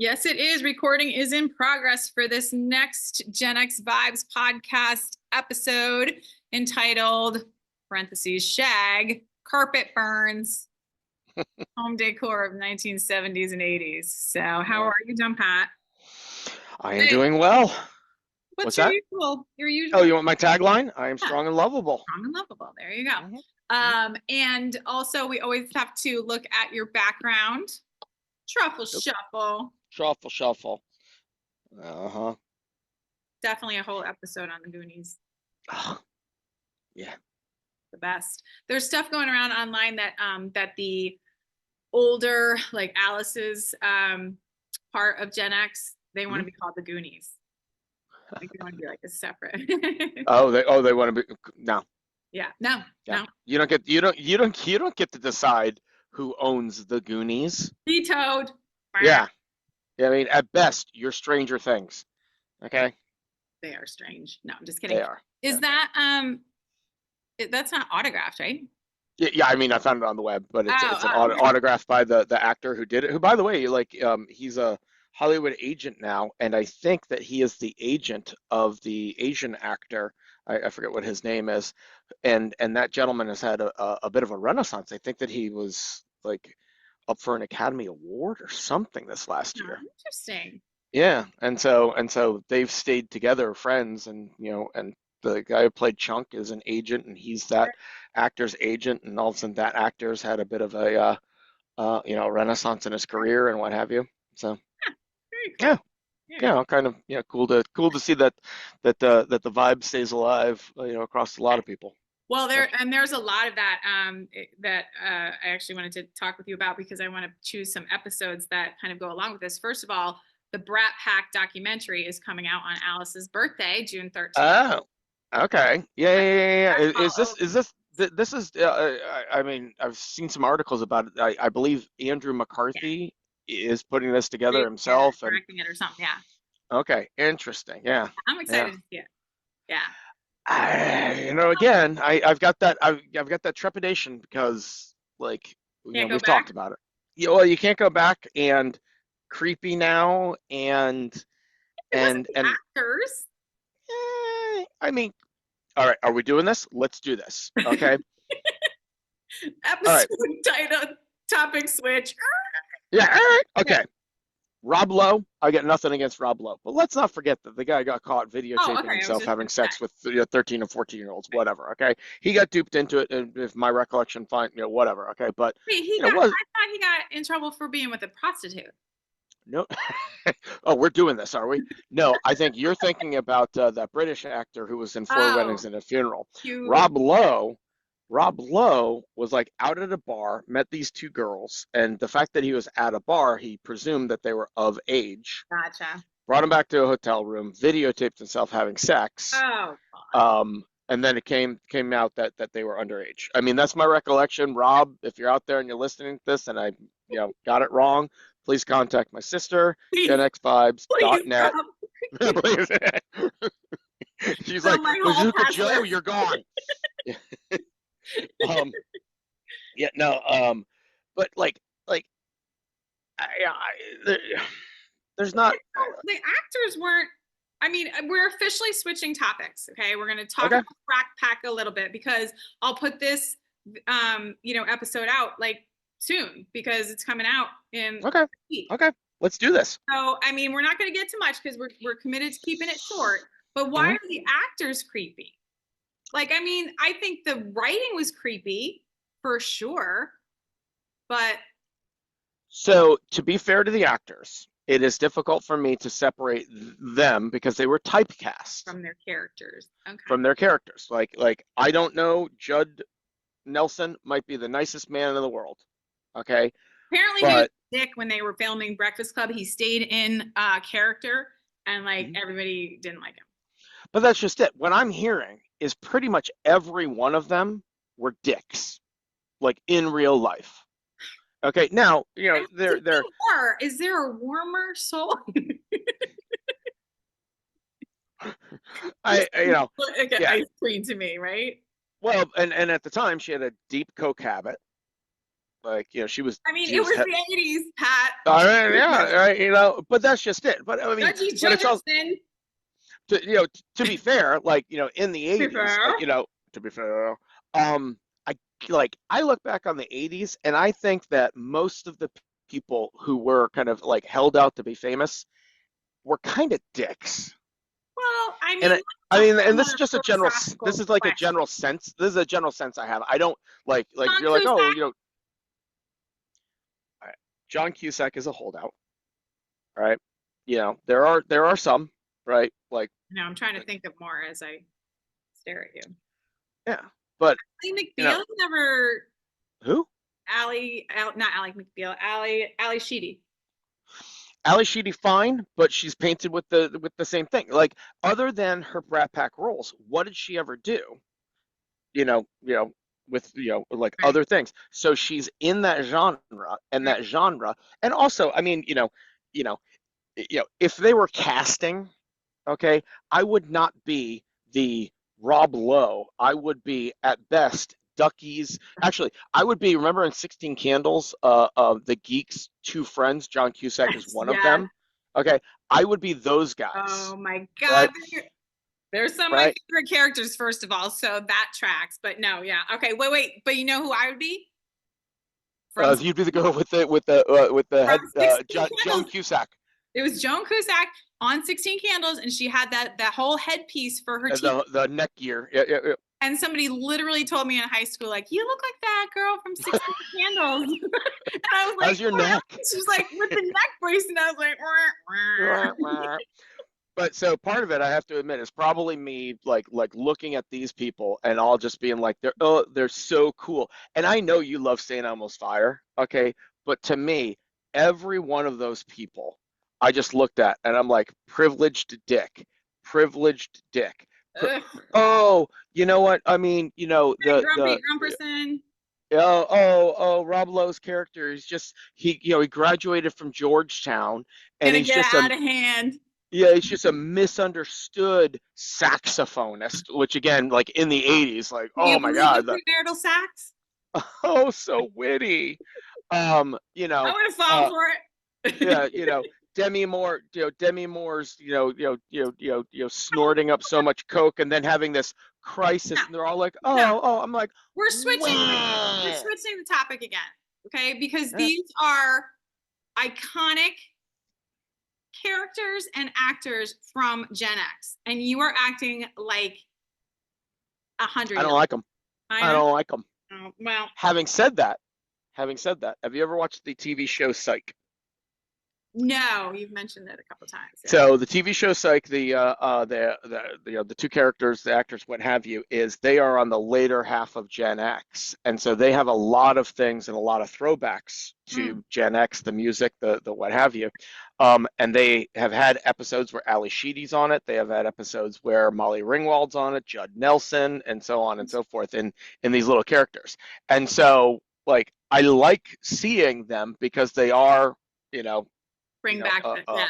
Yes, it is. Recording is in progress for this next Gen X Vibes podcast episode entitled, parentheses, Shag, Carpet Burns, Home Decor of 1970s and 80s. So how are you, Dumb Pat? I am doing well. What's What's your that? usual? Your Oh, usual? you want my tagline? I am Yeah, strong and lovable. strong and lovable. There you go. Mm-hmm. And also we always have to look at your background. Truffle Yep. shuffle. Shuffle, shuffle. Uh-huh. Definitely a whole episode on the Goonies. Oh, yeah. The best. There's stuff going around online that that the older, like Alice's part of Gen X, they want to be called the Goonies. Like they want to be like a separate. They want to be no. Yeah, no, Yeah. no. You don't get to decide who owns the Goonies. Vetoed. Yeah. I mean, at best, you're Stranger Things. Okay? They are strange. No, I'm just kidding. They are. Is that that's not autographed, right? Yeah, I mean, I found it on the web, but it's an Okay. autograph by the actor who did it. Who, by the way, he's a Hollywood agent now, and I think that he is the agent of the Asian actor. I forget what his name is, and that gentleman has had a bit of a renaissance. I think that he was like up for an Academy Award or something this last year. Interesting. Yeah, and so they've stayed together, friends, and and the guy who played Chunk is an agent, and he's that actor's agent, and all of a sudden that actor's had a bit of a renaissance in his career and what have you. So Very cool. kind of cool to see that the vibe stays alive, across a lot of people. Well, there's a lot of that that I actually wanted to talk with you about because I want to choose some episodes that kind of go along with this. First of all, the Brat Pack documentary is coming out on Alice's birthday, June 13th. Oh, okay. Yeah. This is I mean, I've seen some articles about it. I believe Andrew McCarthy is putting this together himself and directing it or something. Yeah. okay, interesting. Yeah. I'm excited to see it. Yeah. Again, I've got that trepidation because we've talked about it. Well, you can't go back, and creepy now, and actors. I mean, all right, are we doing this? Let's do this. Okay. Episode title, topic switch. Yeah. Okay. Rob Lowe, I got nothing against Rob Lowe, but let's not forget that the guy got caught videotaping himself having sex with 13 and 14-year-olds, whatever. Okay, he got duped into it, and if my recollection, fine, whatever. Okay, but wait, I thought he got in trouble for being with a prostitute. No. Oh, we're doing this, are we? No, I think you're thinking about that British actor who was in Four Weddings and a Funeral. Rob Lowe was like out at a bar, met these two girls, and the fact that he was at a bar, he presumed that they were of age. Gotcha. Brought him back to a hotel room, videotaped himself having sex. Oh, God. And then it came out that they were underage. I mean, that's my recollection. Rob, if you're out there and you're listening to this and I got it wrong, please contact my sister, genxvibes.net. She's like, Bazooka Joe, you're gone. But there's not. The actors weren't. I mean, we're officially switching topics. Okay, we're going to talk about Brat Pack a little bit because I'll put this, episode out soon because it's coming out in. Okay, let's do this. So, I mean, we're not going to get too much because we're committed to keeping it short. But why are the actors creepy? I mean, I think the writing was creepy for sure, but. So, to be fair to the actors, it is difficult for me to separate them because they were typecast from their characters. Okay. From their characters. Like I don't know, Judd Nelson might be the nicest man in the world. Okay. Apparently he was sick when they were filming Breakfast Club. He stayed in character and everybody didn't like him. But that's just it. What I'm hearing is pretty much every one of them were dicks, in real life. Okay, now they're. Is there a warmer soul? Ice cream to me, right? Well, and at the time she had a deep coke habit. Like, she was I mean, she it was was he- the 80s, Pat. all right, yeah, right, but that's just it. But I mean, Reggie but it's all Jefferson. to be fair, like, in the To be 80s, fair. to be fair, I I look back on the 80s and I think that most of the people who were kind of like held out to be famous were kind of dicks. Well, I And mean, I that's a mean, whole and this is nother just a general, this philosophical is like a question. general sense. This is a general sense I have. I don't like if John you're like, oh, Cusack. all right, John Cusack is a holdout, right? There are some, right? Like, No, I'm trying to think of more as I stare at you. yeah, but Ally you know, McBeal never. who? Not Ally McBeal. Ally Sheedy. Ali Sheedy fine, but she's painted with the same thing. Like, other than her Brat Pack roles, what did she ever do? With like Right. other things. So she's in that Right. genre, and also, I mean, you know, if they were casting, okay, I would not be the Rob Lowe. I would be at best Ducky's. Actually, I would be. Remember in 16 Candles, the geeks, two friends. John Cusack is Yes. one of Yes. them. Okay, I would be those guys. Oh my Right, God. There's some of my right. favorite characters, first of all. So that tracks. But no, yeah. Okay. Wait. But you know who I would be? From You'd be the girl with the from head, 16 Joan Candles. Cusack, It was Joan Cusack on 16 Candles, and she had that whole headpiece for her teeth. the neck gear. Yeah, yeah, yeah. And somebody literally told me in high school, like, you look like that girl from 16 Candles. And I was like, How's your what? neck? She was like, with the neck brace. And I was like, But so part of it, I have to admit, is probably me like looking at these people and all just being like, they're so cool. And I know you love St. Elmo's Fire, okay? But to me, every one of those people, I just looked at and I'm like, privileged dick. Pri- ugh, oh, you know what? I mean, grumpy Grumperson. Rob Lowe's character is just he graduated from Georgetown and Gonna he's get just out of hand. a misunderstood saxophonist, which again, like in the 80s, like, Do you oh my believe in God, premarital sex? oh, so witty. I would have fallen for it. Yeah, Demi Moore's, snorting up so much coke and then having this No, crisis, and they're all like, no. oh, I'm like, We're wow. switching the topic again. Okay. Because Yeah, these are iconic characters and actors from Gen X, and you are acting like 100 I don't years. like them. I I know. don't like them. Oh, well, Having said that, have you ever watched the TV show Psych? no, you've mentioned it a couple times. Yeah. So the TV show Psych, the two characters, the actors, what have you, is they are on the later half of Gen X, and so they have a lot of things and a lot of throwbacks Mm. to Gen X, the music, the what have you, and they have had episodes where Ali Sheedy's on it. They have had episodes where Molly Ringwald's on it, Judd Nelson, and so on and so forth in these little characters, and so like I like seeing them because they are, you know you Bring know, back the, yeah,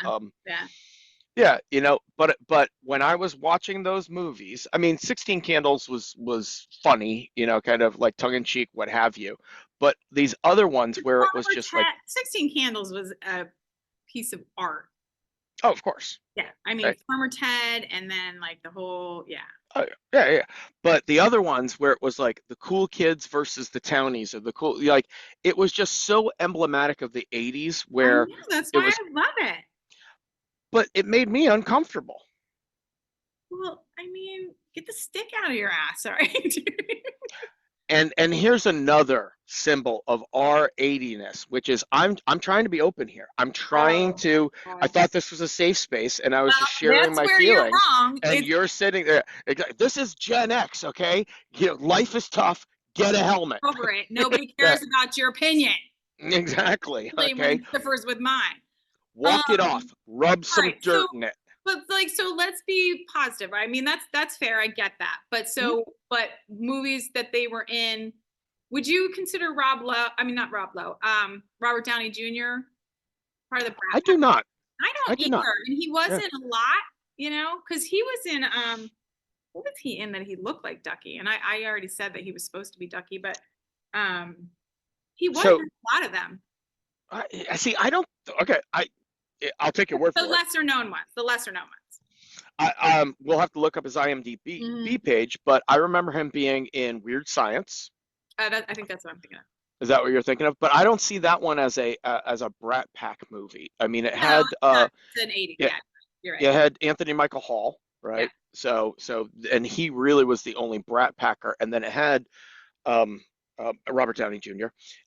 yeah. yeah, but when I was watching those movies, I mean, 16 Candles was funny, kind of like tongue in cheek, what have you. But these other ones where it was Farmer just Ted, like, 16 Candles was a piece of art. oh, of course, Yeah. I mean, right? Farmer Ted, and then like the whole, yeah. Oh, yeah, yeah. But the other ones where it was like the cool kids versus the townies, or the cool, like, it was just so emblematic of the 80s I where know. That's it why was, I love it. but it made me uncomfortable. Well, I mean, get the stick out of your ass, all right? And here's another symbol of our 80ness, which is I'm trying to be open here. I'm trying Oh, to. I God. thought this was a safe space, and I was just sharing That's my where you're feelings. wrong. And It's you're sitting there. This is Gen X, okay? Life is tough. Get a helmet. over it. Nobody Yeah, cares about your opinion, exactly. especially when Okay, it differs with mine. Um, walk it off. Rub all some right. So, dirt in it. but like, so let's be positive. Right? I mean, that's fair. I get that. But Mhm. so, but movies that they were in, would you consider Rob Lowe? I mean, not Rob Lowe. Robert Downey Jr. part of the I Brat Pack? do not. I I don't do not. either, and he Yeah. wasn't a lot, because he was in what was he in that he looked like Ducky? And I already said that he was supposed to be Ducky, but um He was in So a lot of them. I see. I don't. Okay, I'll take your word The for it. lesser known ones. The lesser known ones. We'll have to look up his IMDb Mhm. page, but I remember him being in Weird Science. I think that's what I'm thinking of. Is that what you're thinking of? But I don't see that one as a Brat Pack movie. I mean, it No, had it's not. It's an 80. yeah, Yeah, you're right. it had Anthony Michael Hall, Yeah. right? So and he really was the only Brat Packer, and then it had um, Robert Downey Jr. And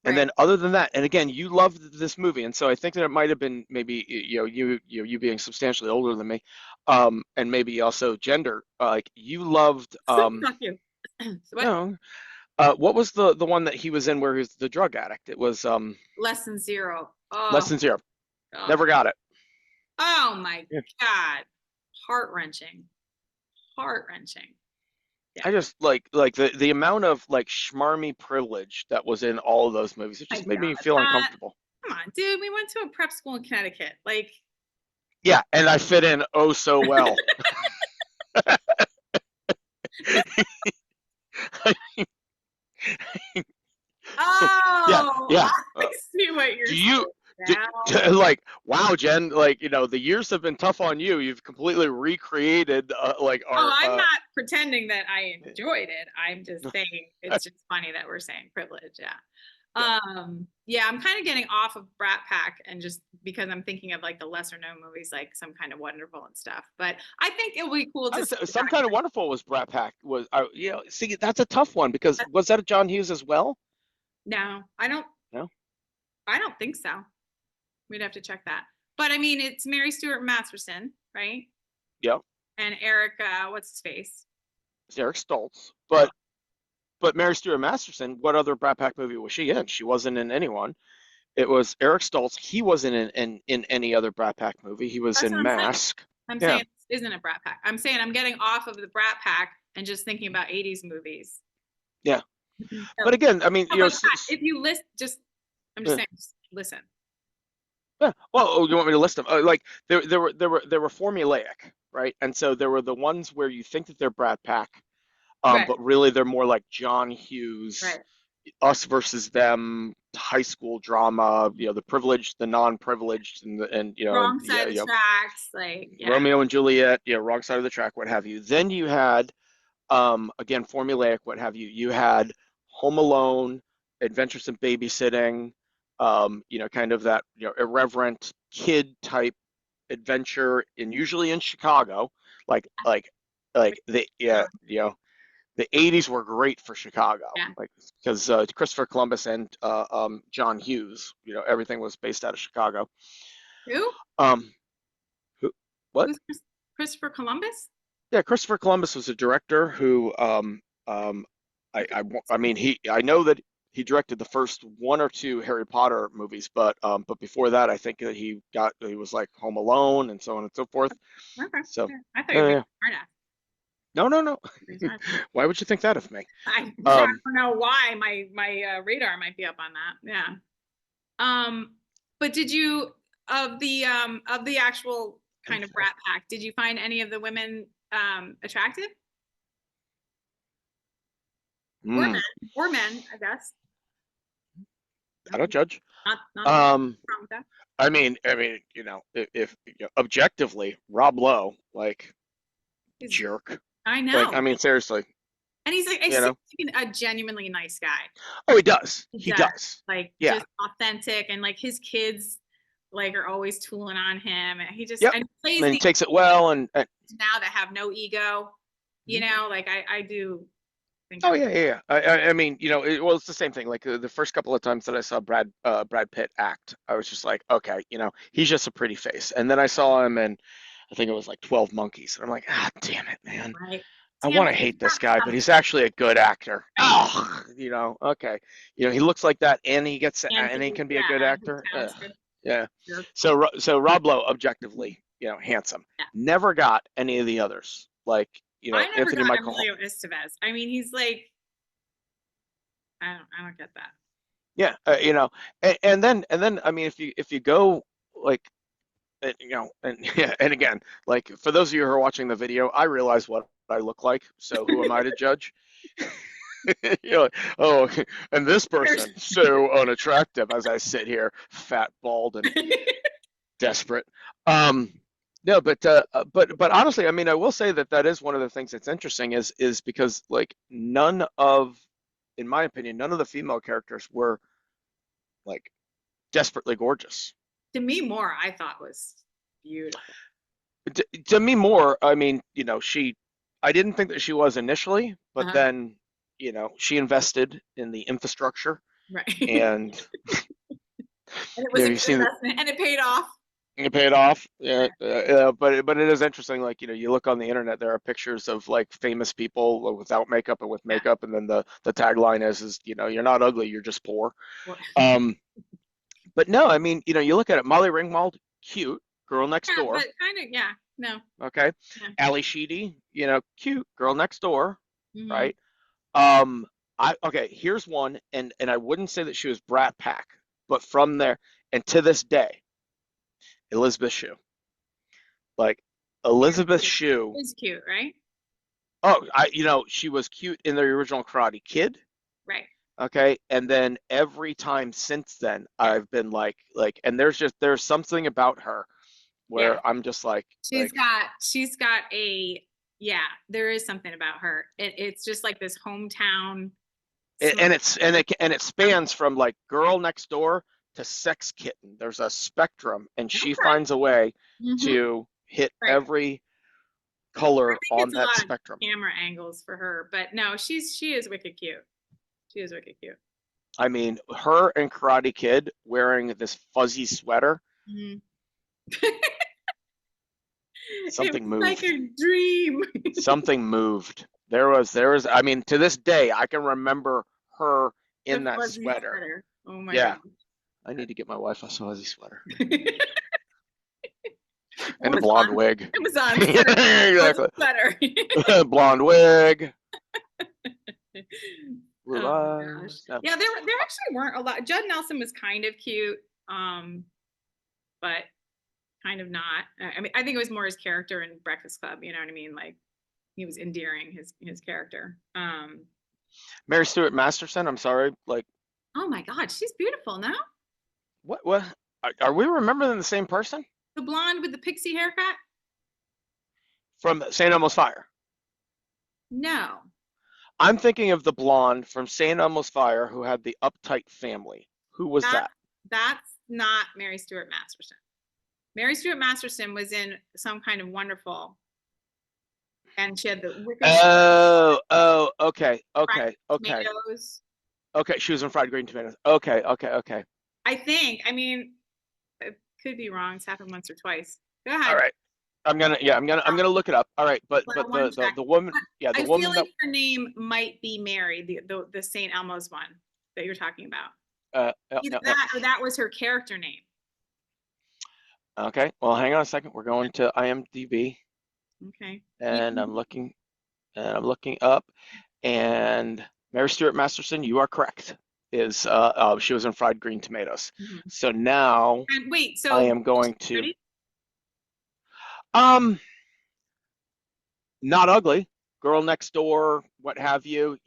Right. then other than that, and again, you loved this movie, and so I think that it might have been maybe you being substantially older than me, and maybe also gender. Like you loved Fuck you. So what? no, what was the one that he was in where he was the drug addict? It was Less than zero. Less Oh, Than Zero. God. Never got it. Oh my Yeah. God. Heart wrenching. Heart wrenching. Yeah. I just like the amount of like schmarmy privilege that was in all of those movies. It My just made me God. feel uncomfortable. Come on, dude. We went to a prep school in Connecticut. Like, Yeah, and I fit in oh so well. Yeah, oh, yeah. I see what you're Do you saying do, now. like wow, Jen? Like the years have been tough on you. You've completely recreated like Oh, our I'm not pretending that I enjoyed it. I'm just saying it's just funny that we're saying privilege. Yeah. yeah. Yeah, I'm kind of getting off of Brat Pack and just because I'm thinking of like the lesser known movies, like Some Kind of Wonderful and stuff. But I think it would be cool I to would see say the Some Kind of Wonderful was Brat Pack was see that's a tough one because was that a John Hughes as well? No, No. I don't think so. We'd have to check that. But I mean, it's Mary Stuart Masterson, right? Yeah, And Eric, what's his face? it's Eric Stoltz, Oh, but Mary Stuart Masterson, what other Brat Pack movie was she in? She wasn't in anyone. It was Eric Stoltz. He wasn't in any other Brat Pack movie. He was that's what in I'm saying. Mask. I'm Yeah. saying this isn't a Brat Pack. I'm saying I'm getting off of the Brat Pack and just thinking about 80s movies. Yeah. So, But again, I mean, oh, but if you list, I'm just saying, just listen. yeah. Well, oh, you want me to list them? Like there were formulaic, right? And so there were the ones where you think that they're Brat Pack, Right, but really they're more like John Hughes, right. us versus them, high school drama. The privileged, the non-privileged, and Wrong yeah, side of the tracks. Like, yeah. Romeo and Juliet, wrong side of the track, what have you. Then you had, again, formulaic, what have you. You had Home Alone, Adventures in Babysitting, kind of that, irreverent kid type adventure, and usually in Chicago, like, Yeah. the 80s were great for Chicago, Yeah. like because Christopher Columbus and John Hughes, everything was based out of Chicago. Who? Um, who, what? Who's Christopher Columbus? Yeah, Christopher Columbus was a director who, I mean, I know that he directed the first one or two Harry Potter movies, but before that, I think that he was like Home Alone and so on and so forth. Okay. So, Yeah. I thought you were being yeah. smart ass. No, no, no. Pretty smart. Why would you think that of me? I Um, don't know why my radar might be up on that. Yeah. But did you of the actual kind of Brat Pack, did you find any of the women attractive? mm, Or men, I guess. I don't judge. Not Um, wrong with that. if objectively, Rob Lowe, like He's, jerk. I Like, know. I mean, seriously, And he's like, I you seem know. like a genuinely nice guy. Oh, he does. He He does. does. Like Yeah. just authentic and like his kids like are always tooling on him. And he just Yep. and he plays And he these takes it well, and now that have no ego. You know, like I do think oh that. yeah, yeah, yeah. I mean, well, it's the same thing. Like the first couple of times that I saw Brad Pitt act, I was just like, okay, he's just a pretty face. And then I saw him, and I think it was like 12 Monkeys, and I'm like, ah, damn it, man. Right. I Damn want to it. hate this guy, but he's actually a good actor. Oh, okay. He looks like that, and and he can be a good actor. Talented. Yeah. Sure. So Rob Lowe, objectively, handsome. Yeah. Never got any of the others. Like, I never Anthony got Michael. Emilio Estevez. I mean, he's like, I don't get that. Yeah, and then I mean, if you go like, and yeah, and again, like for those of you who are watching the video, I realize what I look like, so who am I to judge? You're like, oh, and this person so unattractive as I sit here, fat, bald, and desperate. Um, no, but honestly, I mean, I will say that that is one of the things that's interesting is because like none of, in my opinion, none of the female characters were like desperately gorgeous. Demi Moore, I thought was beautiful. Demi Moore, I mean, I didn't think that she was initially, but Uh-huh. then, she invested in the infrastructure Right. and, And it was a you've good seen investment and it paid off. it paid off. Yeah. Yeah, but it is interesting. Like, you look on the internet, there are pictures of like famous people without makeup and with Yeah. makeup, and then the tagline is, you're not ugly, you're just poor. Well, Um, but no, I mean, you look at it, Molly Ringwald, cute, girl next yeah, but door. kind of, yeah, no. Okay. Yeah. Ali Sheedy, cute, girl next door, Hmm. right? Okay, here's one, and I wouldn't say that she was Brat Pack, but from there and to this day, Elizabeth Shue. Like Elizabeth Shue. Is cute, right? Oh, she was cute in the original Karate Kid. Right. Okay, and then every time since then, Yeah. I've been and there's something about her Yeah. where I'm just She's got a, yeah, there is something about her. It's just like this hometown small and it spans from like girl next door to sex kitten. There's a spectrum, and she okay. finds a way Hmm. to hit Right. every I color think on it's a that lot of spectrum. camera angles for her, but no, she is wicked cute. She is wicked cute. I mean, her and Karate Kid wearing this fuzzy sweater, Mhm. It something was like moved. a dream. Something moved. There was, I mean, to this day, I can remember her The in that fuzzy sweater. sweater. Oh my Yeah, god. I need to get my wife a fuzzy sweater and a blonde Amazon. wig. Amazon. Fuzzy Exactly. sweater. Blonde wig, blue Oh my gosh. eyes. No. Yeah, there actually weren't a lot. Judd Nelson was kind of cute, but kind of not. I mean, I think it was more his character in Breakfast Club. You know what I mean? Like he was endearing his character. Mary Stuart Masterson. I'm sorry. Like, Oh my God, she's beautiful now. what? What? Are we remembering the same person The blonde with the pixie haircut. from St. Elmo's Fire? No, I'm thinking of the blonde from St. Elmo's Fire who had the uptight family. Who was that that? that's not Mary Stuart Masterson. Mary Stuart Masterson was in Some Kind of Wonderful, and she had the wicked Oh, okay, fried okay, okay, tomatoes. okay. She was in Fried Green Tomatoes. Okay, okay, okay. I think. I mean, it could be wrong. It's happened once or twice. Go All ahead. right. I'm gonna look it up. All right, but One check. the woman, yeah, the I feel woman like that her name might be Mary, the St. Elmo's one that you're talking about. Either yeah. that or that was her character name. Okay. Well, hang on a second. We're going to IMDb, Okay. and I'm looking up, and Mary Stuart Masterson, you are correct. She was in Fried Green Tomatoes. Mhm. So now And wait, I so am going to pretty? um not ugly, girl next door, what have you,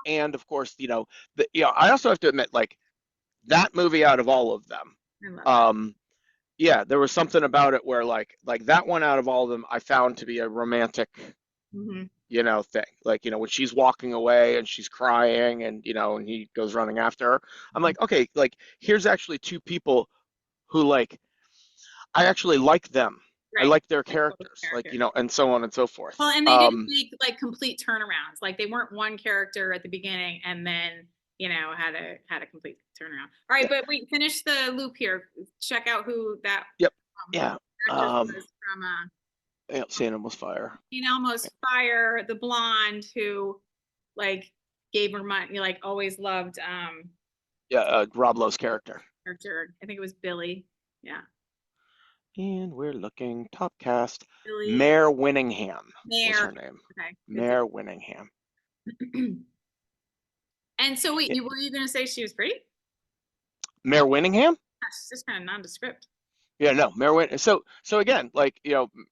and of course, I also have to admit, like that movie out of all of them, I love that. um, yeah, there was something about it where like that one out of all of them, I found to be a romantic, Hmm. thing. Like, when she's walking away and she's crying and he goes running after her, I'm like, okay, like here's actually two people who I actually like them. I Right. like their Like both characters, characters. and so on and so forth. Well, and they didn't make like complete turnarounds. Like they weren't one character at the beginning and then had a complete turnaround. All right, Yeah. but wait, finish the loop here. Check out who that Yep. Yeah. actress was from Yeah, St. Elmo's Fire. Teen Elmo's Fire, the blonde who like gave her money, like always loved Yeah, Rob Lowe's character. character. I think it was Billy. Yeah. And we're looking top cast. Billy Mare Winningham was Mayor. her name. Okay. Mare Winningham. And so wait, Yeah. were you gonna say she was pretty? Mare Winningham? Yeah, she's just kind of nondescript. Yeah, no, Mayor Win. So again, like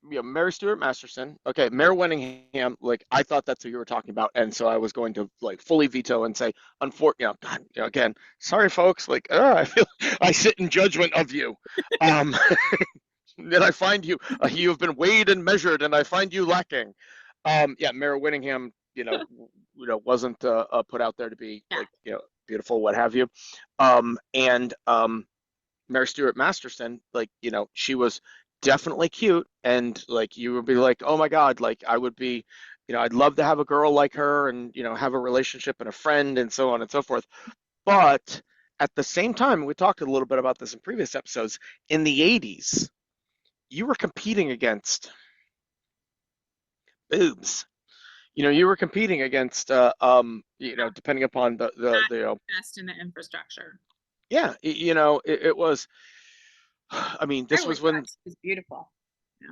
Mary Stuart Masterson. Okay, Mayor Winningham. Like I thought that's who you were talking about, and so I was going to like fully veto and say, God, again, sorry, folks. Like, I feel I sit in judgment of you. Um, and I find you have been weighed and measured, and I find you lacking. Yeah, Mayor Winningham. Wasn't put out there to be Yeah. like beautiful, what have you. And Mary Stuart Masterson, like, she was definitely cute. And like, you would be like, oh my God, like I would be, I'd love to have a girl like her and, have a relationship and a friend and so on and so forth. But at the same time, we talked a little bit about this in previous episodes, in the 80s, you were competing against boobs. You were competing against, depending upon the Invest in the infrastructure. yeah, it was, I mean, I this always was thought when, she was beautiful. Yeah.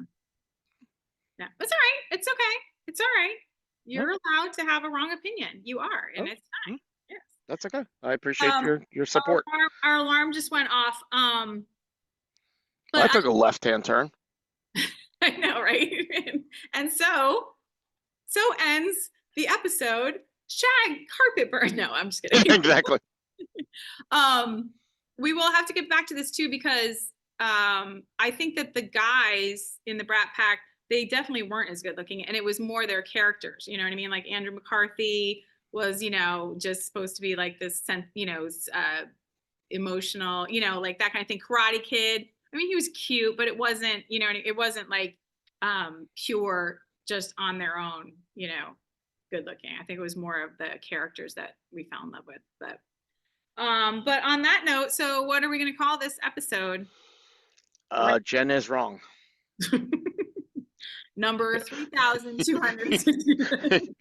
Yeah. It's all right. It's okay. It's all right. yeah, You're allowed to have a wrong opinion. You are, and oh, it's mm, fine. Yes. that's okay. I appreciate your Our support. our alarm just went off. Well, But I took a left-hand turn. I know, right? And so ends the episode. Shag carpet burn. No, I'm just kidding. Exactly. Um, we will have to get back to this too because I think that the guys in the Brat Pack, they definitely weren't as good looking, and it was more their characters. You know what I mean? Like Andrew McCarthy was, just supposed to be like this, emotional, like that kind of thing. Karate Kid. I mean, he was cute, but it wasn't, it wasn't like pure just on their own, good looking. I think it was more of the characters that we fell in love with. But on that note, so what are we going to call this episode? Jen is wrong. Number 3,260.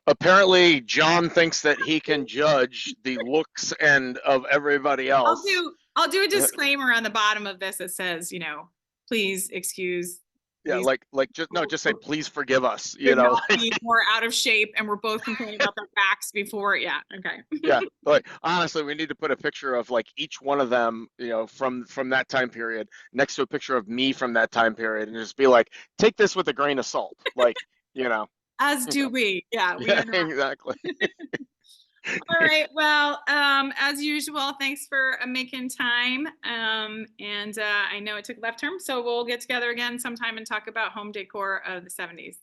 Apparently, John thinks that he can judge the looks and of everybody else. I'll do a disclaimer on the bottom of this that says, please excuse Yeah, these just say, please forgive us, could not be more out of shape, and we're both complaining about their backs before. Yeah, okay. Yeah, like honestly, we need to put a picture of like each one of them, from that time period next to a picture of me from that time period, and just be like, take this with a grain of salt, like, As do we. Yeah, we yeah, are not. exactly. All right. Well, as usual, thanks for making time. And I know it took left turn, so we'll get together again sometime and talk about home decor of the 70s.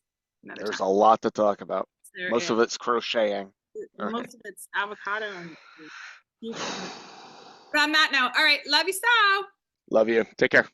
Another There's time. a lot to talk about. There Most is. of it's crocheting. All right. Most of it's avocado and but on that note, all right. Love you so. Love you. Take care.